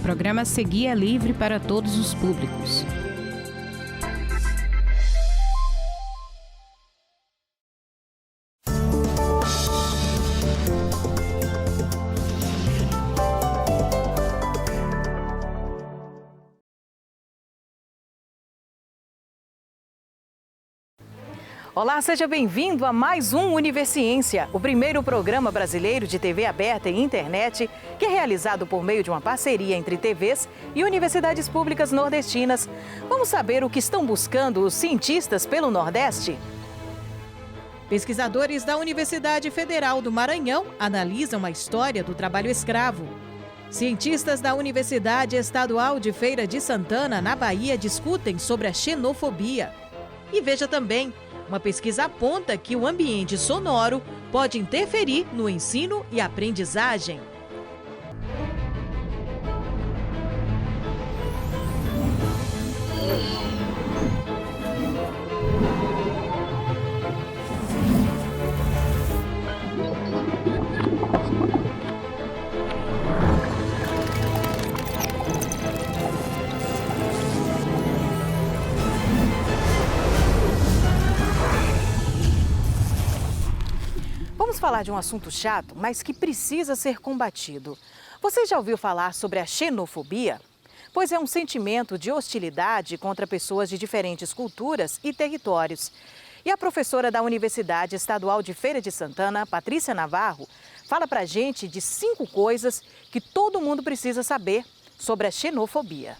programa a seguir é livre para todos os públicos. Olá, seja bem-vindo a mais um Universiência, o primeiro programa brasileiro de TV aberta e internet que é realizado por meio de uma parceria entre TVs e universidades públicas nordestinas. Vamos saber o que estão buscando os cientistas pelo Nordeste? Pesquisadores da Universidade Federal do Maranhão analisam a história do trabalho escravo. Cientistas da Universidade Estadual de Feira de Santana, na Bahia, discutem sobre a xenofobia. E veja também, uma pesquisa aponta que o ambiente sonoro pode interferir no ensino e aprendizagem. Vamos falar de um assunto chato, mas que precisa ser combatido. Você já ouviu falar sobre a xenofobia? Pois é um sentimento de hostilidade contra pessoas de diferentes culturas e territórios. E a professora da Universidade Estadual de Feira de Santana, Patrícia Navarro, fala pra gente de 5 coisas que todo mundo precisa saber sobre a xenofobia.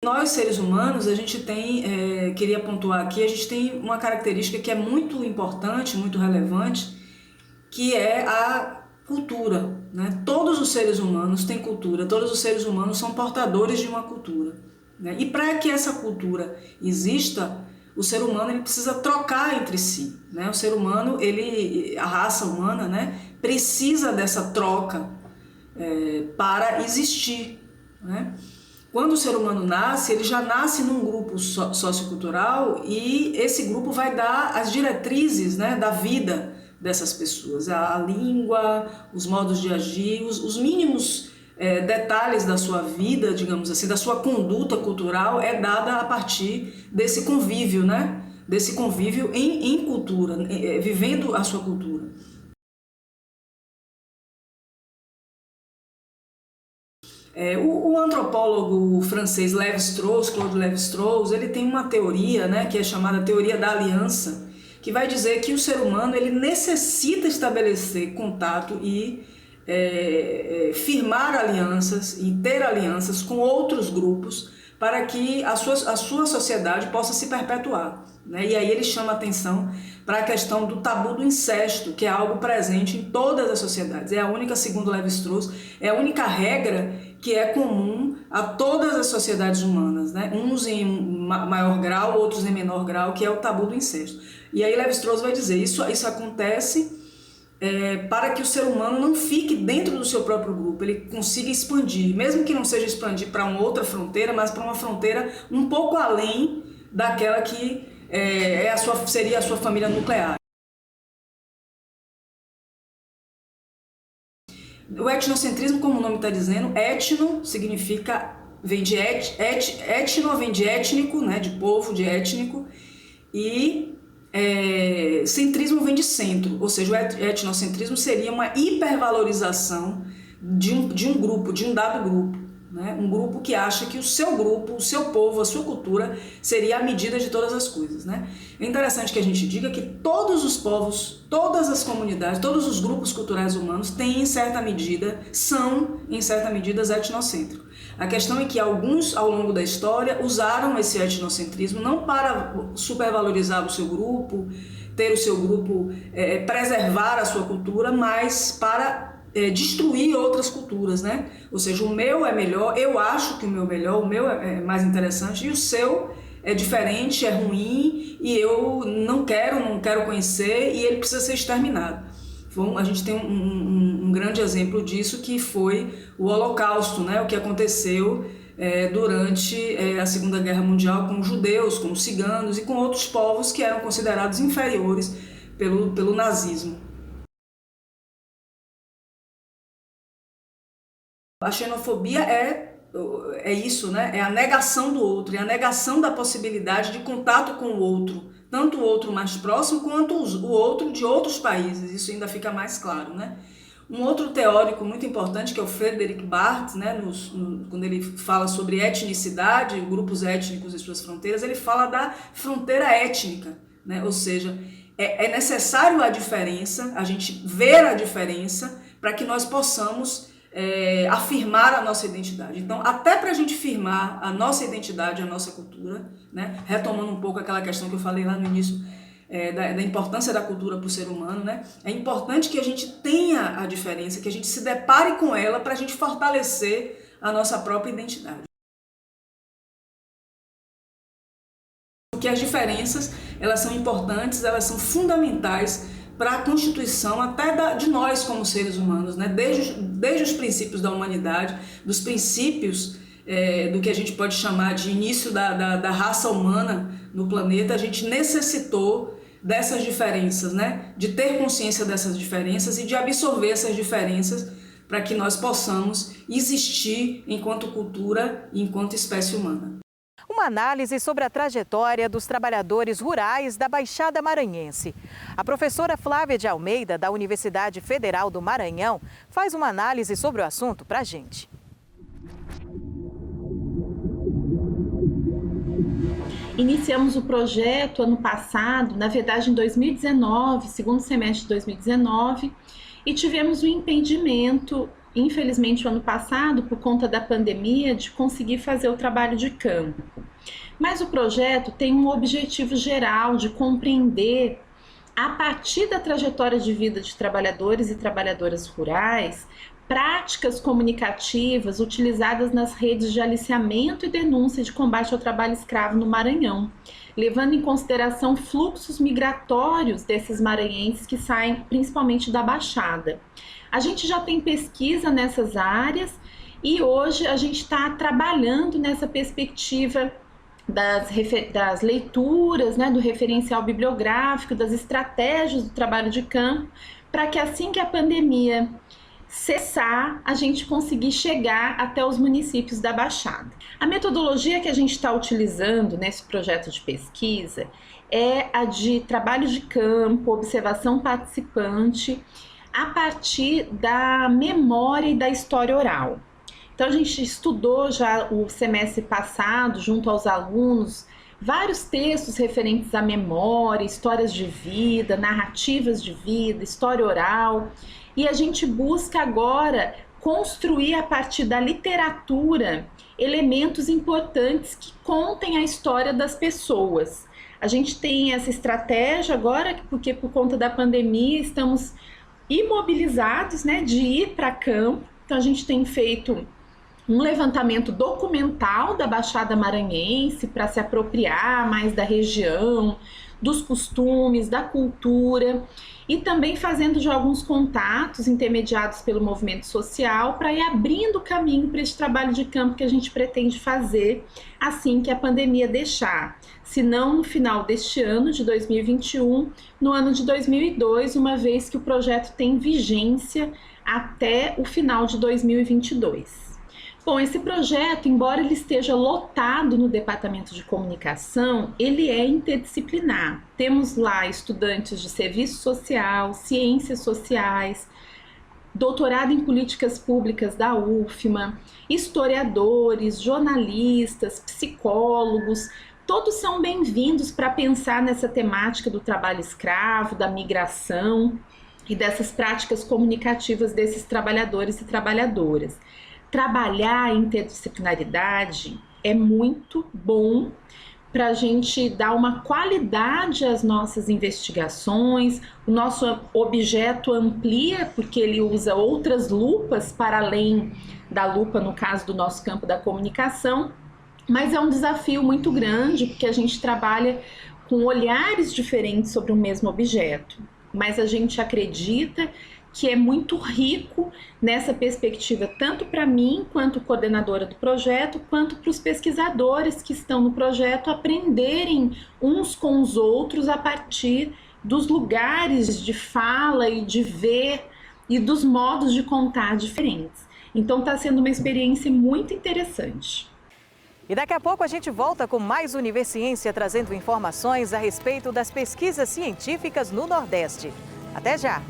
Nós, seres humanos, a gente tem, queria pontuar aqui, a gente tem uma característica que é muito importante, muito relevante, que é a cultura, né? Todos os seres humanos têm cultura, todos os seres humanos são portadores de uma cultura, né? E para que essa cultura exista, o ser humano ele precisa trocar entre si, né? O ser humano, a raça humana, né, precisa dessa troca para existir, né? Quando o ser humano nasce, ele já nasce num grupo sociocultural e esse grupo vai dar as diretrizes, né, da vida dessas pessoas. A língua, os modos de agir, os mínimos detalhes da sua vida, digamos assim, da sua conduta cultural é dada a partir desse convívio, né? Desse convívio em cultura, vivendo a sua cultura. O antropólogo francês Claude Lévi-Strauss, ele tem uma teoria, né, que é chamada teoria da aliança, que vai dizer que o ser humano ele necessita estabelecer contato e firmar alianças e ter alianças com outros grupos para que a sua sociedade possa se perpetuar, né? E aí ele chama a atenção para a questão do tabu do incesto, que é algo presente em todas as sociedades. É a única, segundo Lévi-Strauss, é a única regra que é comum a todas as sociedades humanas, né? Uns em maior grau, outros em menor grau, que é o tabu do incesto. E aí Lévi-Strauss vai dizer, isso acontece para que o ser humano não fique dentro do seu próprio grupo, ele consiga expandir, mesmo que não seja expandir para uma outra fronteira, mas para uma fronteira um pouco além daquela que seria a sua família nuclear. O etnocentrismo, como o nome está dizendo, etno significa, vem de etno, vem de étnico, né, de povo, de étnico, e centrismo vem de centro, ou seja, o etnocentrismo seria uma hipervalorização de um grupo, de um dado grupo, né? Um grupo que acha que o seu grupo, o seu povo, a sua cultura seria a medida de todas as coisas, né? É interessante que a gente diga que todos os povos, todas as comunidades, todos os grupos culturais humanos são em certa medida etnocêntricos. A questão é que alguns, ao longo da história, usaram esse etnocentrismo não para supervalorizar o seu grupo, ter o seu grupo, preservar a sua cultura, mas para destruir outras culturas, né? Ou seja, o meu é melhor, eu acho que o meu é melhor, o meu é mais interessante e o seu é diferente, é ruim e eu não quero conhecer e ele precisa ser exterminado. Bom, a gente tem um grande exemplo disso que foi o Holocausto, né? O que aconteceu durante a Segunda Guerra Mundial com os judeus, com os ciganos e com outros povos que eram considerados inferiores pelo nazismo. A xenofobia é isso, né? É a negação do outro, é a negação da possibilidade de contato com o outro, tanto o outro mais próximo quanto o outro de outros países. Isso ainda fica mais claro, né? Um outro teórico muito importante, que é o Frederick Barth, né, quando ele fala sobre etnicidade, grupos étnicos e suas fronteiras, ele fala da fronteira étnica, né? Ou seja, é necessário a diferença, a gente ver a diferença para que nós possamos afirmar a nossa identidade. Então, até para a gente firmar a nossa identidade, a nossa cultura, né, retomando um pouco aquela questão que eu falei lá no início, da importância da cultura para o ser humano, né? É importante que a gente tenha a diferença, que a gente se depare com ela para a gente fortalecer a nossa própria identidade. Porque as diferenças, elas são importantes, elas são fundamentais para a constituição até de nós como seres humanos, né? Desde os princípios da humanidade, dos princípios do que a gente pode chamar de início da raça humana no planeta, a gente necessitou dessas diferenças, né? De ter consciência dessas diferenças e de absorver essas diferenças para que nós possamos existir enquanto cultura e enquanto espécie humana. Uma análise sobre a trajetória dos trabalhadores rurais da Baixada Maranhense. A professora Flávia de Almeida, da Universidade Federal do Maranhão, faz uma análise sobre o assunto para a gente. Iniciamos o projeto ano passado, na verdade em 2019, segundo semestre de 2019, e tivemos um impedimento, infelizmente o ano passado, por conta da pandemia, de conseguir fazer o trabalho de campo. Mas o projeto tem um objetivo geral de compreender, a partir da trajetória de vida de trabalhadores e trabalhadoras rurais, práticas comunicativas utilizadas nas redes de aliciamento e denúncia de combate ao trabalho escravo no Maranhão, levando em consideração fluxos migratórios desses maranhenses que saem principalmente da Baixada. A gente já tem pesquisa nessas áreas e hoje a gente está trabalhando nessa perspectiva das leituras, né, do referencial bibliográfico, das estratégias do trabalho de campo, para que assim que a pandemia cessar, a gente conseguir chegar até os municípios da Baixada. A metodologia que a gente está utilizando nesse projeto de pesquisa é a de trabalho de campo, observação participante, a partir da memória e da história oral. Então a gente estudou já o semestre passado, junto aos alunos, vários textos referentes à memória, histórias de vida, narrativas de vida, história oral, e a gente busca agora construir a partir da literatura elementos importantes que contem a história das pessoas. A gente tem essa estratégia agora, porque por conta da pandemia estamos imobilizados, né, de ir para campo. Então a gente tem feito um levantamento documental da Baixada Maranhense para se apropriar mais da região, dos costumes, da cultura, e também fazendo já alguns contatos intermediados pelo movimento social para ir abrindo o caminho para esse trabalho de campo que a gente pretende fazer assim que a pandemia deixar. Se não no final deste ano, de 2021, no ano de 2002, uma vez que o projeto tem vigência até o final de 2022. Bom, esse projeto, embora ele esteja lotado no Departamento de Comunicação, ele é interdisciplinar. Temos lá estudantes de serviço social, ciências sociais, doutorado em políticas públicas da UFMA, historiadores, jornalistas, psicólogos, todos são bem-vindos para pensar nessa temática do trabalho escravo, da migração e dessas práticas comunicativas desses trabalhadores e trabalhadoras. Trabalhar a interdisciplinaridade é muito bom para a gente dar uma qualidade às nossas investigações, o nosso objeto amplia porque ele usa outras lupas para além da lupa, no caso do nosso campo da comunicação, mas é um desafio muito grande porque a gente trabalha com olhares diferentes sobre o mesmo objeto, mas a gente acredita que é muito rico nessa perspectiva, tanto para mim, quanto coordenadora do projeto, quanto para os pesquisadores que estão no projeto aprenderem uns com os outros a partir dos lugares de fala e de ver e dos modos de contar diferentes. Então está sendo uma experiência muito interessante. E daqui a pouco a gente volta com mais Universiência, trazendo informações a respeito das pesquisas científicas no Nordeste. Até já!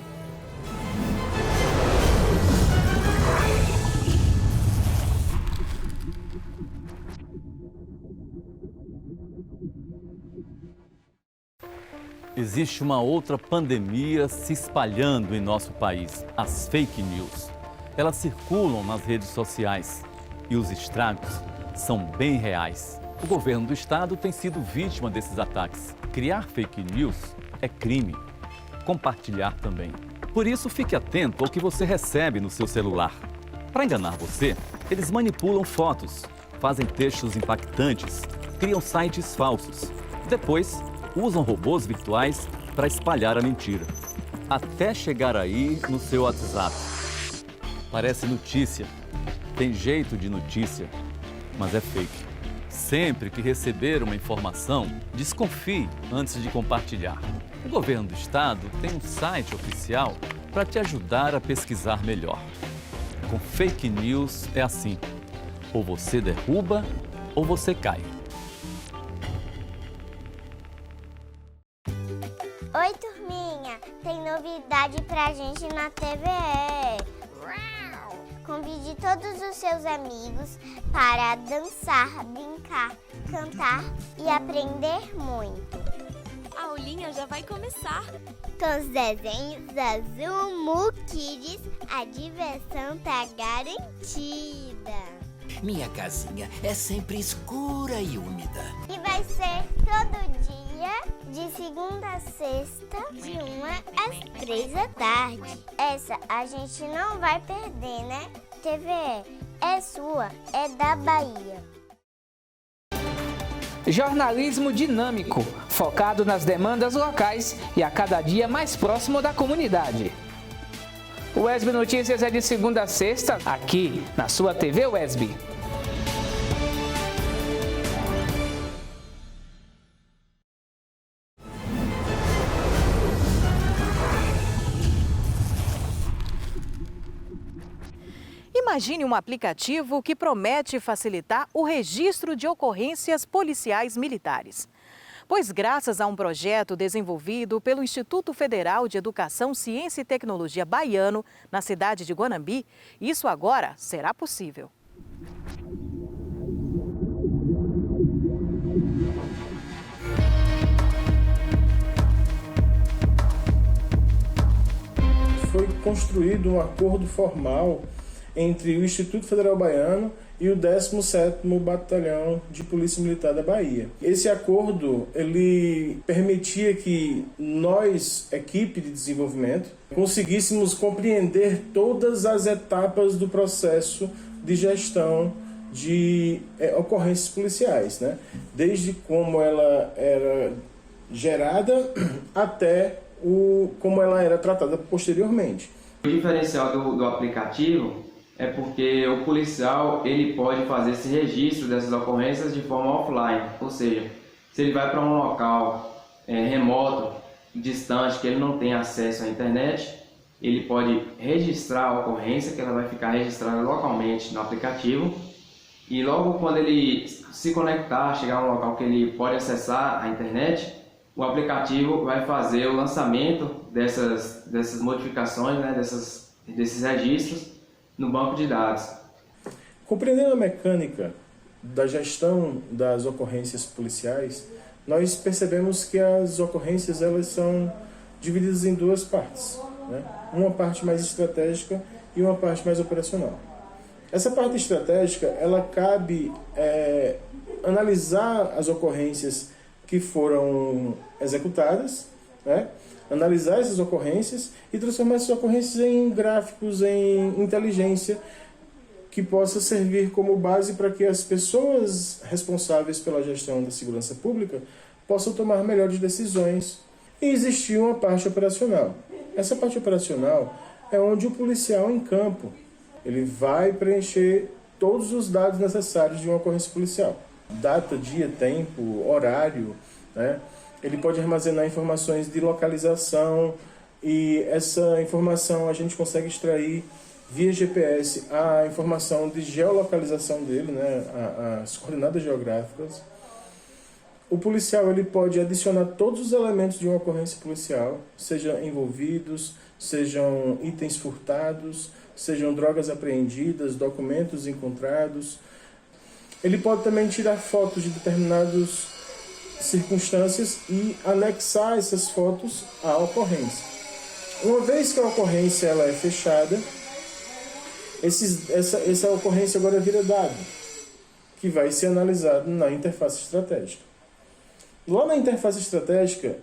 Existe uma outra pandemia se espalhando em nosso país, as fake news. Elas circulam nas redes sociais e os estragos são bem reais. O governo do estado tem sido vítima desses ataques. Criar fake news é crime. Compartilhar também. Por isso, fique atento ao que você recebe no seu celular. Para enganar você, eles manipulam fotos, fazem textos impactantes, criam sites falsos. Depois, usam robôs virtuais para espalhar a mentira. Até chegar aí no seu WhatsApp. Parece notícia, tem jeito de notícia, mas é fake. Sempre que receber uma informação, desconfie antes de compartilhar. O governo do estado tem um site oficial para te ajudar a pesquisar melhor. Com fake news é assim, ou você derruba ou você cai. Oi, turminha! Tem novidade pra gente na TVE. Convide todos os seus amigos para dançar, brincar, cantar e aprender muito. A aulinha já vai começar. Com os desenhos da Zumu Kids, a diversão tá garantida. Minha casinha é sempre escura e úmida. E vai ser todo dia, de segunda a sexta, de 1 às 3 da tarde. Essa a gente não vai perder, né? TVE é sua, é da Bahia. Jornalismo dinâmico, focado nas demandas locais e a cada dia mais próximo da comunidade. O UESB Notícias é de segunda a sexta, aqui na sua TV UESB. Imagine um aplicativo que promete facilitar o registro de ocorrências policiais militares. Pois graças a um projeto desenvolvido pelo Instituto Federal de Educação, Ciência e Tecnologia baiano, na cidade de Guanambi, isso agora será possível. Foi construído um acordo formal entre o Instituto Federal Baiano e o 17º Batalhão de Polícia Militar da Bahia. Esse acordo, ele permitia que nós, equipe de desenvolvimento, conseguíssemos compreender todas as etapas do processo de gestão de ocorrências policiais, né? Desde como ela era gerada até como ela era tratada posteriormente. O diferencial do aplicativo é porque o policial ele pode fazer esse registro dessas ocorrências de forma offline, ou seja, se ele vai para um local remoto, distante, que ele não tem acesso à internet, ele pode registrar a ocorrência, que ela vai ficar registrada localmente no aplicativo, e logo quando ele se conectar, chegar a um local que ele pode acessar a internet, o aplicativo vai fazer o lançamento dessas modificações, né, desses registros, no banco de dados. Compreendendo a mecânica da gestão das ocorrências policiais, nós percebemos que as ocorrências elas são divididas em duas partes, né? Uma parte mais estratégica e uma parte mais operacional. Essa parte estratégica, ela cabe analisar as ocorrências que foram executadas, né? Analisar essas ocorrências e transformar essas ocorrências em gráficos, em inteligência, que possa servir como base para que as pessoas responsáveis pela gestão da segurança pública possam tomar melhores decisões. E existia uma parte operacional. Essa parte operacional é onde o policial em campo ele vai preencher todos os dados necessários de uma ocorrência policial. Data, dia, tempo, horário, né? ele pode armazenar informações de localização, e essa informação a gente consegue extrair via GPS a informação de geolocalização dele, né, as coordenadas geográficas. O policial ele pode adicionar todos os elementos de uma ocorrência policial, sejam envolvidos, sejam itens furtados, sejam drogas apreendidas, documentos encontrados. Ele pode também tirar fotos de determinadas circunstâncias e anexar essas fotos à ocorrência. Uma vez que a ocorrência ela é fechada, essa ocorrência agora vira dado, que vai ser analisado na interface estratégica. Lá na interface estratégica,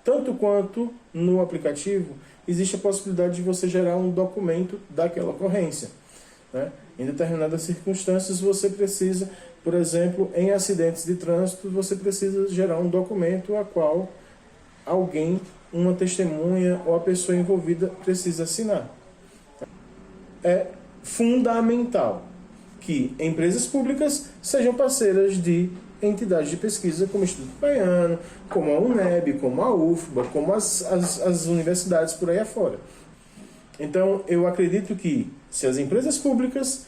tanto quanto no aplicativo, existe a possibilidade de você gerar um documento daquela ocorrência, né? Em determinadas circunstâncias, você precisa, por exemplo, em acidentes de trânsito, você precisa gerar um documento a qual alguém, uma testemunha ou a pessoa envolvida precisa assinar. É fundamental que empresas públicas sejam parceiras de entidades de pesquisa como o Instituto Baiano, como a UNEB, como a UFBA, como as universidades por aí afora. Então, eu acredito que se as empresas públicas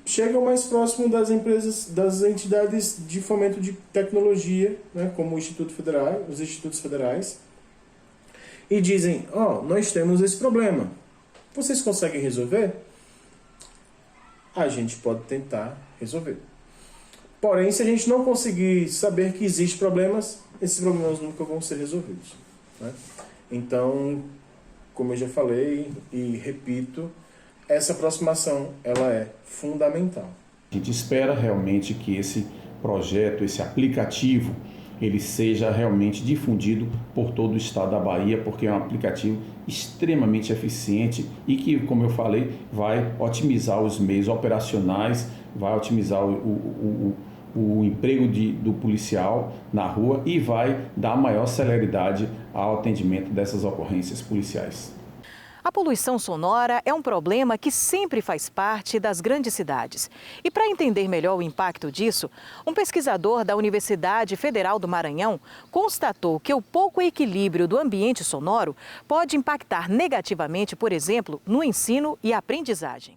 chegam mais próximo das empresas, das entidades de fomento de tecnologia, né, como o Instituto Federal, os institutos federais, e dizem, nós temos esse problema, vocês conseguem resolver? A gente pode tentar resolver. Porém, se a gente não conseguir saber que existem problemas, esses problemas nunca vão ser resolvidos, né? Então, como eu já falei e repito, essa aproximação ela é fundamental. A gente espera realmente que esse projeto, esse aplicativo, ele seja realmente difundido por todo o estado da Bahia, porque é um aplicativo extremamente eficiente e que, como eu falei, vai otimizar os meios operacionais, vai otimizar o emprego do policial na rua e vai dar maior celeridade ao atendimento dessas ocorrências policiais. A poluição sonora é um problema que sempre faz parte das grandes cidades. E para entender melhor o impacto disso, um pesquisador da Universidade Federal do Maranhão constatou que o pouco equilíbrio do ambiente sonoro pode impactar negativamente, por exemplo, no ensino e aprendizagem.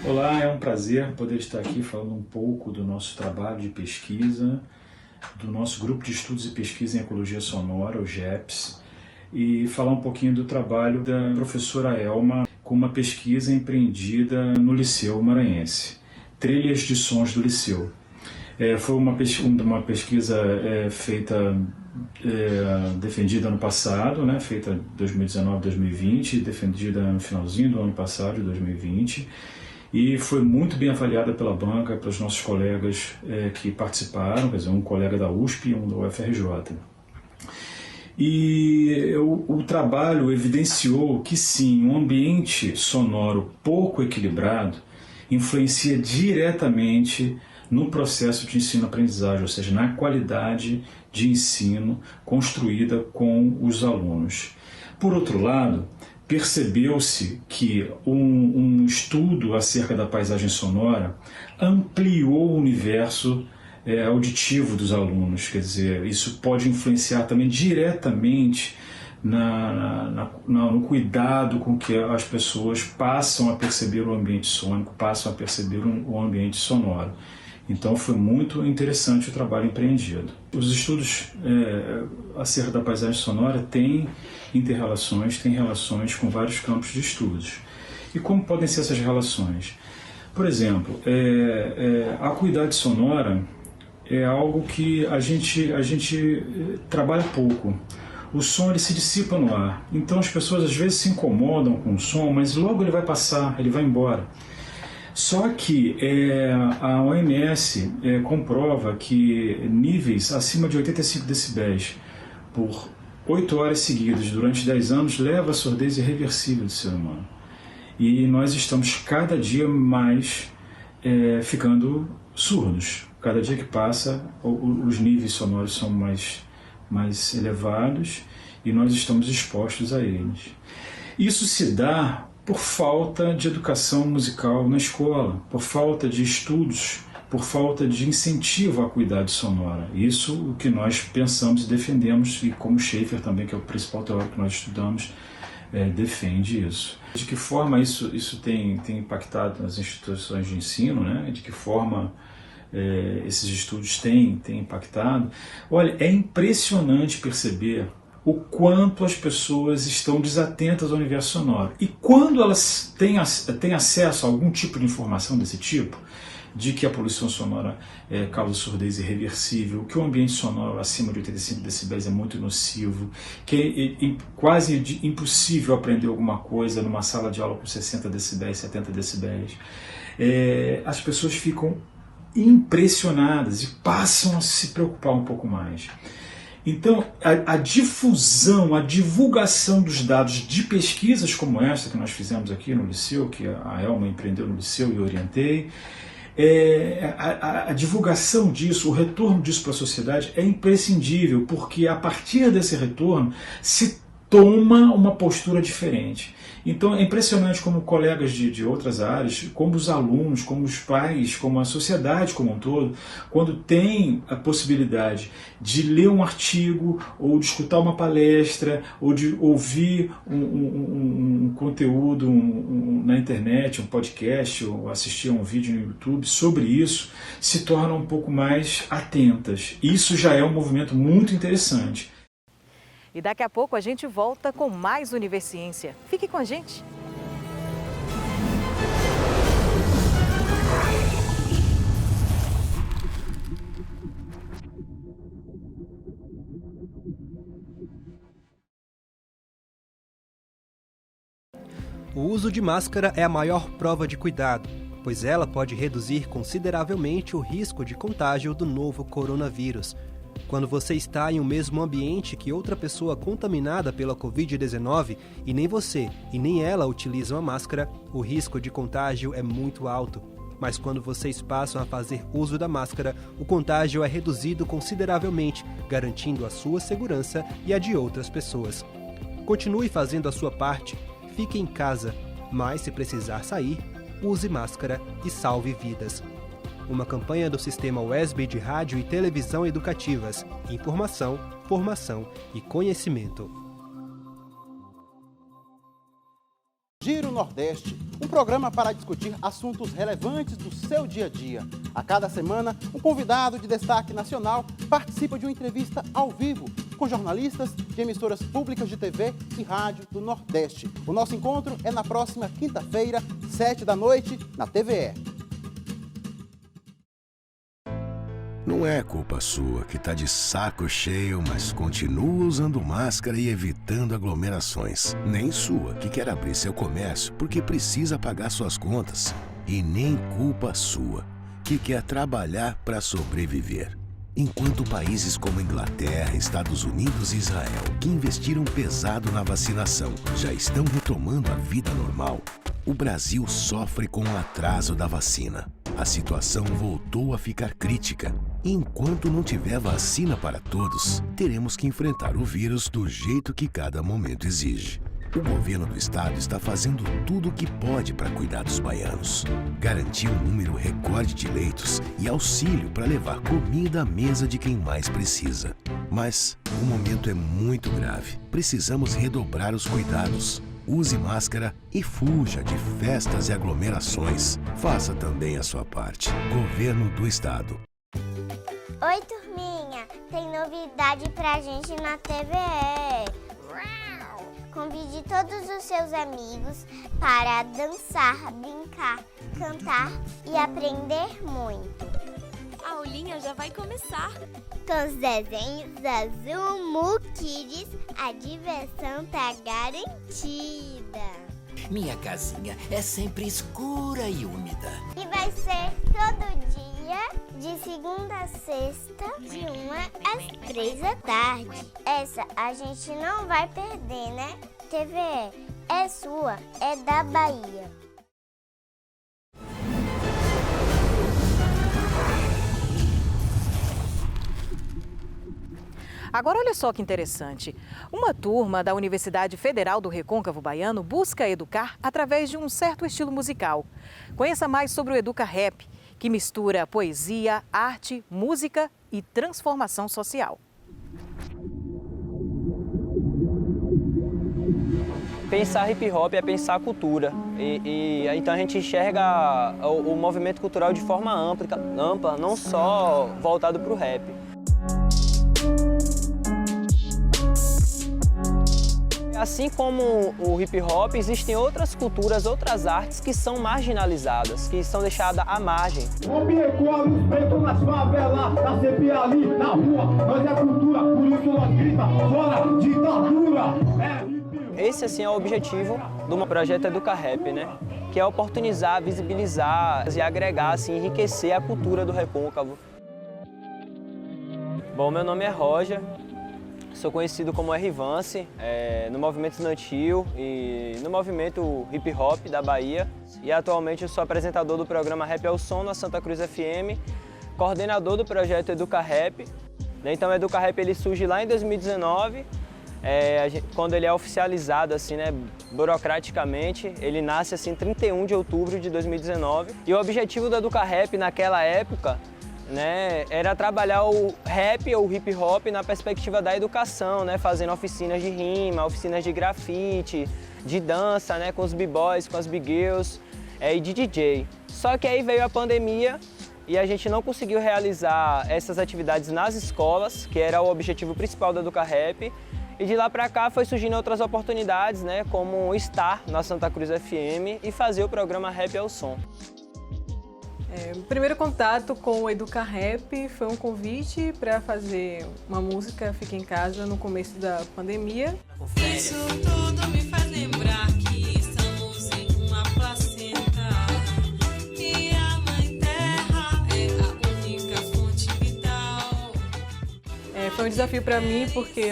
Olá, é um prazer poder estar aqui falando um pouco do nosso trabalho de pesquisa, do nosso grupo de estudos e pesquisa em ecologia sonora, o GEPS, e falar um pouquinho do trabalho da professora Elma com uma pesquisa empreendida no Liceu Maranhense, Trilhas de Sons do Liceu. Foi uma pesquisa feita, defendida ano passado, né, feita em 2019, 2020, defendida no finalzinho do ano passado, de 2020, e foi muito bem avaliada pela banca, pelos nossos colegas que participaram, quer dizer, um colega da USP e um da UFRJ. E o trabalho evidenciou que sim, um ambiente sonoro pouco equilibrado influencia diretamente no processo de ensino-aprendizagem, ou seja, na qualidade de ensino construída com os alunos. Por outro lado, percebeu-se que um estudo acerca da paisagem sonora ampliou o universo auditivo dos alunos, quer dizer, isso pode influenciar também diretamente no cuidado com que as pessoas passam a perceber o ambiente sônico, passam a perceber o ambiente sonoro. Então foi muito interessante o trabalho empreendido. Os estudos acerca da paisagem sonora têm interrelações, têm relações com vários campos de estudos. E como podem ser essas relações? Por exemplo, a acuidade sonora é algo que a gente trabalha pouco. O som ele se dissipa no ar. Então as pessoas às vezes se incomodam com o som, mas logo ele vai passar, ele vai embora. Só que a OMS comprova que níveis acima de 85 decibéis por 8 horas seguidas durante 10 anos leva à surdez irreversível do ser humano. E nós estamos cada dia mais ficando surdos. Cada dia que passa, os níveis sonoros são mais elevados e nós estamos expostos a eles. Isso se dá por falta de educação musical na escola, por falta de estudos por falta de incentivo à cuidade sonora. Isso o que nós pensamos e defendemos, e como Schaeffer também, que é o principal teórico que nós estudamos, defende isso. De que forma isso tem impactado nas instituições de ensino, né? De que forma esses estudos têm impactado? Olha, é impressionante perceber o quanto as pessoas estão desatentas ao universo sonoro. E quando elas têm acesso a algum tipo de informação desse tipo, de que a poluição sonora causa surdez irreversível, que o ambiente sonoro acima de 85 decibéis é muito nocivo, que é quase impossível aprender alguma coisa numa sala de aula com 60 decibéis, 70 decibéis, as pessoas ficam impressionadas e passam a se preocupar um pouco mais. Então, a difusão, a divulgação dos dados de pesquisas como essa que nós fizemos aqui no Liceu, que a Elma empreendeu no Liceu e eu orientei, a divulgação disso, o retorno disso para a sociedade é imprescindível, porque a partir desse retorno se toma uma postura diferente. Então é impressionante como colegas de outras áreas, como os alunos, como os pais, como a sociedade como um todo, quando tem a possibilidade de ler um artigo, ou de escutar uma palestra, ou de ouvir um conteúdo na internet, um podcast, ou assistir a um vídeo no YouTube sobre isso, se tornam um pouco mais atentas. Isso já é um movimento muito interessante. E daqui a pouco a gente volta com mais Universiência. Fique com a gente. O uso de máscara é a maior prova de cuidado, pois ela pode reduzir consideravelmente o risco de contágio do novo coronavírus. Quando você está em um mesmo ambiente que outra pessoa contaminada pela Covid-19 e nem você e nem ela utilizam a máscara, o risco de contágio é muito alto. Mas quando vocês passam a fazer uso da máscara, o contágio é reduzido consideravelmente, garantindo a sua segurança e a de outras pessoas. Continue fazendo a sua parte, fique em casa, mas se precisar sair, use máscara e salve vidas. Uma campanha do Sistema USB de Rádio e Televisão Educativas. Informação, formação e conhecimento. Giro Nordeste, um programa para discutir assuntos relevantes do seu dia a dia. A cada semana, um convidado de destaque nacional participa de uma entrevista ao vivo com jornalistas de emissoras públicas de TV e rádio do Nordeste. O nosso encontro é na próxima quinta-feira, 19h, na TVE. Não é culpa sua que tá de saco cheio, mas continua usando máscara e evitando aglomerações. Nem sua que quer abrir seu comércio porque precisa pagar suas contas. E nem culpa sua que quer trabalhar para sobreviver. Enquanto países como Inglaterra, Estados Unidos e Israel, que investiram pesado na vacinação, já estão retomando a vida normal, o Brasil sofre com o atraso da vacina. A situação voltou a ficar crítica. E enquanto não tiver vacina para todos, teremos que enfrentar o vírus do jeito que cada momento exige. O governo do estado está fazendo tudo o que pode para cuidar dos baianos. Garantiu um número recorde de leitos e auxílio para levar comida à mesa de quem mais precisa. Mas o momento é muito grave. Precisamos redobrar os cuidados. Use máscara e fuja de festas e aglomerações. Faça também a sua parte. Governo do Estado. Oi, turminha! Tem novidade pra gente na TVE. Convide todos os seus amigos para dançar, brincar, cantar e aprender muito. A aulinha já vai começar. Com os desenhos da Zumu Kids, a diversão tá garantida. Minha casinha é sempre escura e úmida. E vai ser todo dia, de segunda a sexta, de 1 às 3 da tarde. Essa a gente não vai perder, né? TVE é sua, é da Bahia. Agora olha só que interessante. Uma turma da Universidade Federal do Recôncavo Baiano busca educar através de um certo estilo musical. Conheça mais sobre o Educa Rap, que mistura poesia, arte, música e transformação social. Pensar hip hop é pensar cultura então a gente enxerga o movimento cultural de forma ampla, não só voltado para o rap. Assim como o hip hop, existem outras culturas, outras artes que são marginalizadas, que são deixadas à margem. Esse assim é o objetivo do projeto Educa Rap, né? Que é oportunizar, visibilizar e agregar, assim, enriquecer a cultura do Recôncavo. Bom, meu nome é Roger. Sou conhecido como R-Vance no movimento estudantil e no movimento hip hop da Bahia. E atualmente eu sou apresentador do programa Rap ao Som na Santa Cruz FM, coordenador do projeto Educa Rap. Então o Educa Rap ele surge lá em 2019, quando ele é oficializado assim, né, burocraticamente. Ele nasce assim 31 de outubro de 2019. E o objetivo do Educa Rap naquela época, né, era trabalhar o rap ou hip hop na perspectiva da educação, né, fazendo oficinas de rima, oficinas de grafite, de dança, né, com os b-boys, com as b-girls e de DJ. Só que aí veio a pandemia e a gente não conseguiu realizar essas atividades nas escolas, que era o objetivo principal do Educa Rap. E de lá para cá foi surgindo outras oportunidades, né, como estar na Santa Cruz FM e fazer o programa Rap ao Som. O primeiro contato com o Educa Rap foi um convite para fazer uma música Fica em Casa no começo da pandemia. Isso tudo me faz lembrar que estamos em uma placenta e a Mãe Terra é a única fonte vital. Foi um desafio para mim porque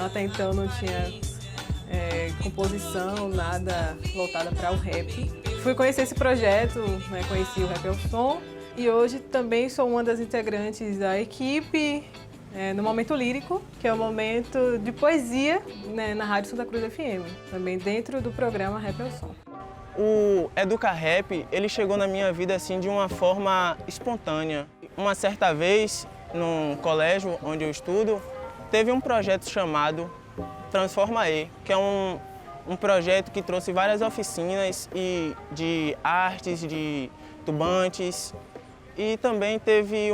até então não tinha composição, nada voltada para o rap. Fui conhecer esse projeto, né, conheci o Rap ao Som e hoje também sou uma das integrantes da equipe no Momento Lírico, que é o momento de poesia, né, na Rádio Santa Cruz FM, também dentro do programa Rap ao Som. O Educa Rap, ele chegou na minha vida assim de uma forma espontânea. Uma certa vez, num colégio onde eu estudo, teve um projeto chamado Transforma E, que é um projeto que trouxe várias oficinas de artes, de tubantes e também teve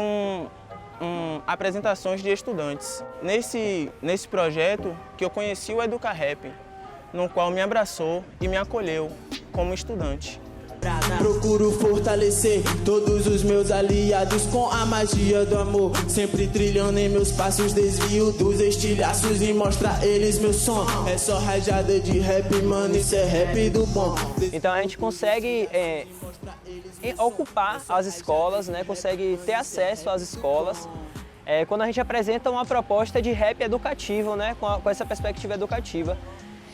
apresentações de estudantes. Nesse projeto que eu conheci o Educa Rap, no qual me abraçou e me acolheu como estudante. Procuro fortalecer todos os meus aliados com a magia do amor, sempre trilhando em meus passos, desvio dos estilhaços e mostrar a eles meu som. É só rajada de rap, mano, isso é rap do bom. Então a gente consegue ocupar as escolas, né? Consegue ter acesso às escolas quando a gente apresenta uma proposta de rap educativo, né? Com essa perspectiva educativa.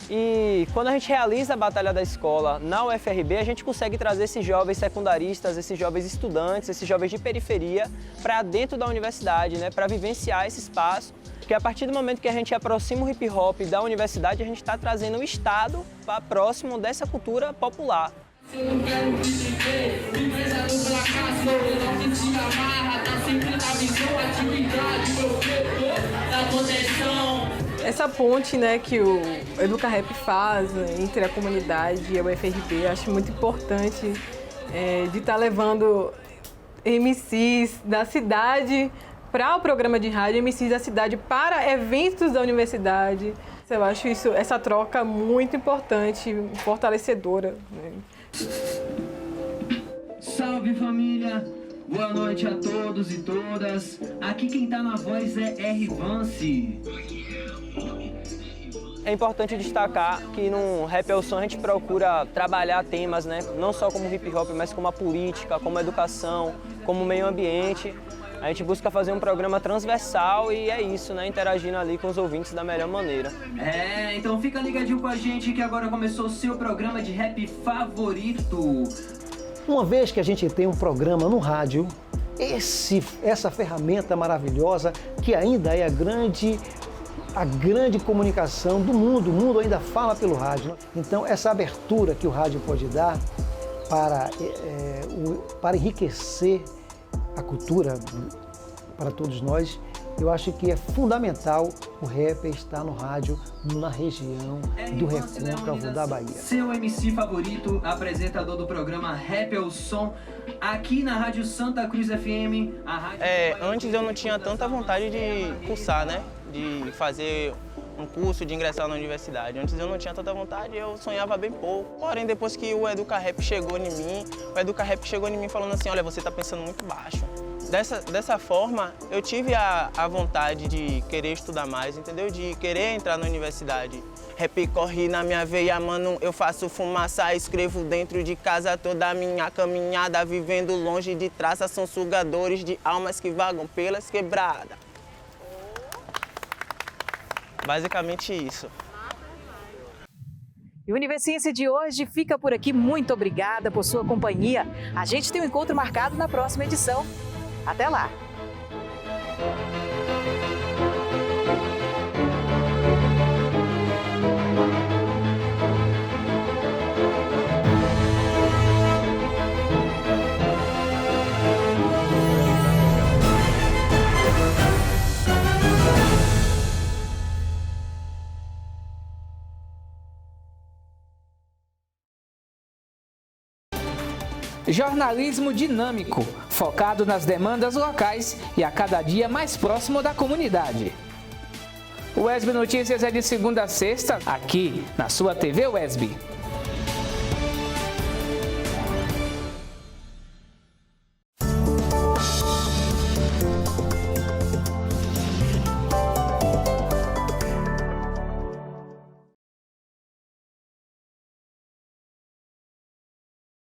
E quando a gente realiza a Batalha da Escola na UFRB, a gente consegue trazer esses jovens secundaristas, esses jovens estudantes, esses jovens de periferia para dentro da universidade, né, para vivenciar esse espaço. Porque a partir do momento que a gente aproxima o hip hop da universidade, a gente está trazendo o Estado para próximo dessa cultura popular. Eu não quero te ver, empresa do fracasso, não que te amarra, tá sempre na visão, atividade, meu da proteção. Essa ponte, né, que o Educa Rap faz entre a comunidade e a UFRB, eu acho muito importante de estar levando MCs da cidade para o programa de rádio, MCs da cidade para eventos da universidade. Eu acho essa troca muito importante, fortalecedora, né? Salve família, boa noite a todos e todas. Aqui quem tá na voz é R-Vance. É importante destacar que no Rap ao Som a gente procura trabalhar temas, né, não só como hip hop, mas como a política, como a educação, como o meio ambiente. A gente busca fazer um programa transversal e é isso, né, interagindo ali com os ouvintes da melhor maneira. Então fica ligadinho com a gente que agora começou o seu programa de rap favorito. Uma vez que a gente tem um programa no rádio, essa ferramenta maravilhosa que ainda é a grande comunicação do mundo, o mundo ainda fala pelo rádio. Então essa abertura que o rádio pode dar para enriquecer a cultura para todos nós, eu acho que é fundamental o rap estar no rádio na região do Recôncavo da Bahia. Seu MC favorito, apresentador do programa Rap é o Som, aqui na Rádio Santa Cruz FM. Antes eu não tinha tanta vontade de cursar, né? De fazer um curso, de ingressar na universidade. Antes eu não tinha tanta vontade, eu sonhava bem pouco. Porém, depois que o Educa Rap chegou em mim, falando assim, olha, você tá pensando muito baixo. Dessa forma, eu tive a vontade de querer estudar mais, entendeu? De querer entrar na universidade. Rap corre na minha veia, mano, eu faço fumaça, escrevo dentro de casa toda a minha caminhada, vivendo longe de traças, são sugadores de almas que vagam pelas quebradas. Basicamente isso. E o Universiense de hoje fica por aqui. Muito obrigada por sua companhia. A gente tem um encontro marcado na próxima edição. Até lá! Jornalismo dinâmico, focado nas demandas locais e a cada dia mais próximo da comunidade. O UESB Notícias é de segunda a sexta, aqui na sua TV UESB.